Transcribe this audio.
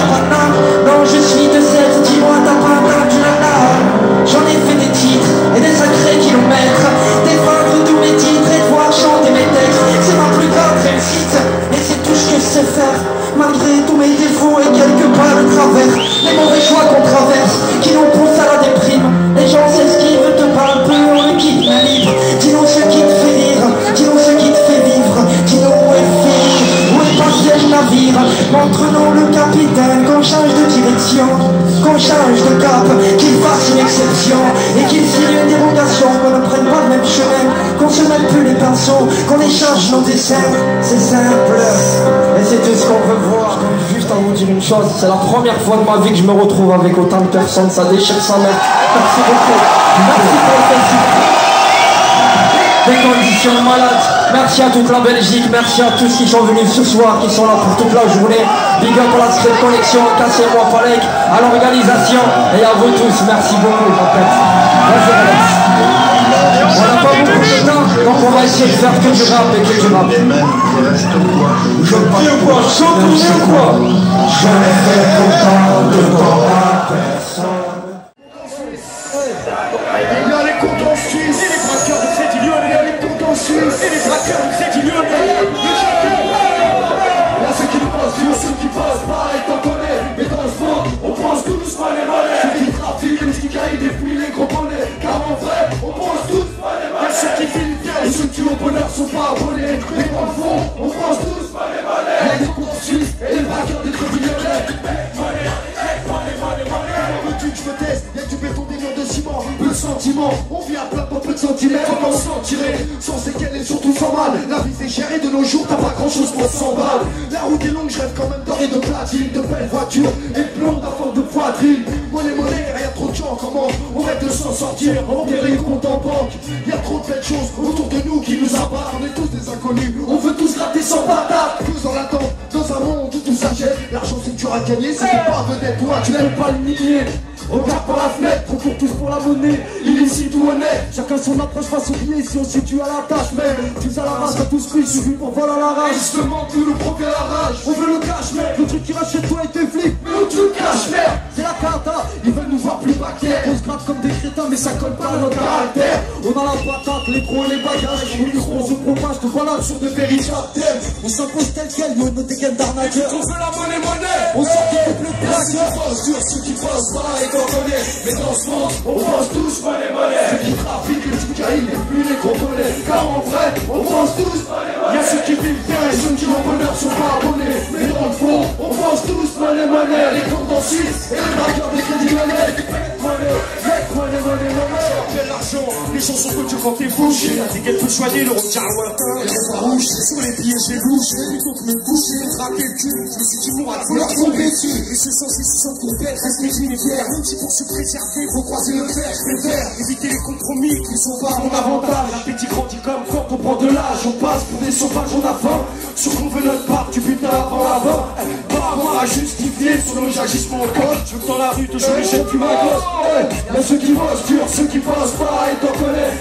Havana. Non, je suis de cette, dis-moi t'as pas entendu la la. J'en ai fait des titres et des sacrés kilomètres, défendre tous mes titres et de voir chanter mes textes. C'est ma plus grande réussite et c'est tout ce que je sais faire. Malgré tous mes défauts et quelques pas de travers, les mauvais choix qu'on traverse, qui nous poussent à la déprime. Les gens s'esquivent, te parlent peu, on le quitte mais libre. Dis-nous ce qui te fait rire, dis-nous ce qui te fait vivre. Dis-nous où est le fil, où est passé le navire. Montre-nous le capitaine, qu'on change de direction, qu'on change de cap, qu'il fasse une exception et qu'il signe une dérogation, qu'on ne prenne pas le même chemin, qu'on se mette plus les pinceaux, qu'on échange nos dessins. C'est simple et c'est tout ce qu'on veut voir. Juste à vous dire une chose, c'est la première fois de ma vie que je me retrouve avec autant de personnes, ça déchire sa mère. Merci beaucoup. Merci pour le festival. Des conditions malades. Merci à toute la Belgique, merci à tous qui sont venus ce soir, qui sont là pour toute la journée. Big up à la Street Connection, Cassez-moi Falek, à l'organisation et à vous tous. Merci beaucoup, en fait. Vas-y, Alex. On n'a pas beaucoup de temps, donc on va essayer de faire que du rap et que du rap. Je dis ou quoi? Chante ou quoi? Je l'ai fait pourtant de temps à personne. Il y a les comptes en Suisse et les braqueurs de Crédit Lyonnais. Il y a les comptes en Suisse et les braqueurs de Crédit Lyonnais. Il y a ceux qui passent dur, ceux qui passent pareil, t'en connais. Mais dans ce monde, on pense tous pas les monnaies. Ceux qui trafiquent les petits caïds et puis les gros bonnets. Car en vrai, on pense tous pas les monnaies. Il y a ceux qui filent bien et ceux qui au bonheur sont pas abonnés. Mais dans le fond, on pense tous pas les monnaies. Il y a les comptes en Suisse et les braqueurs de Crédit Lyonnais. Je me teste, y'a du béton, des murs de ciment, peu de sentiments, on vit à plein de peu de centimètres, comment s'en tirer, sans séquelles et surtout sans mal, la vie c'est cher et de nos jours t'as pas grand chose pour 100 balles, la route est longue, je rêve quand même d'or et de platine, de belles voitures, et de blondes à force de poitrine, monnaie, rien trop de gens, comment on rêve de s'en sortir, enterrer le compte en banque, y'a trop de belles choses autour de nous qui nous abattent, on est tous des inconnus, on veut tous gratter sans patate, tous dans l'attente, dans un monde où tout s'achète, l'argent c'est dur à gagner, c'est pas vedette, toi tu n'aimes pas le nier. Regarde par la fenêtre, on court tous pour la monnaie, illicite ou honnête, chacun son approche face au billet, si on se situe à la tâche, mais tu à la race, à tous pris, suffit pour voler à la rage. Justement, tout le progrès à la rage, on veut le cash, mec, le truc qui rachète toi et tes flics, mais où tu le caches, merde, c'est la cata, ils veulent nous voir plus baquets, on se gratte comme des crétins, mais ça colle pas à notre caractère, on a la patate, les pros et les bagages, au micro, on se propage, te voilà sur de véritables thèmes, on s'impose tel quel, nous, nos dégaines d'arnaqueurs, on fait la monnaie, on sort des couplets de plaqueurs, ceux qui passent pas et mais dans ce monde, on pense tous pas les monnaies. Ceux qui trafiquent les petits caïds et puis les gros bonnets. Car en vrai, on pense tous pas les monnaies. Y'a ceux qui vivent bien et ceux qui ont bonheur sont pas abonnés. Mais dans le fond, on pense tous pas les monnaies. Les comptes en Suisse et les braqueurs des Crédit Lyonnais. L'argent, les chansons que tu vends tes bouches. La ticket peut soigner le regard lointain. Les pas rouges, sur les pieds j'ai louche. Plutôt que me coucher, traquer le cul. Je me suis dit, moi, faut leur tomber dessus. Et ce sens, ils se sentent complètes, reste les unitaires. Même si pour se préserver, faut croiser le fer. Je préfère éviter les compromis qui sont pas à mon avantage. L'appétit grandit comme fort, on prend de l'âge. On passe pour des sauvages, on a faim. Sur qu'on veut notre part, du putain avant l'avant. Pas avoir à justifier sur nos agissements en code. Je veux que dans la rue, te jouer les jeunes plus ma gosse. Y'a ceux qui bossent dur, ceux qui passent pas et t'en connais.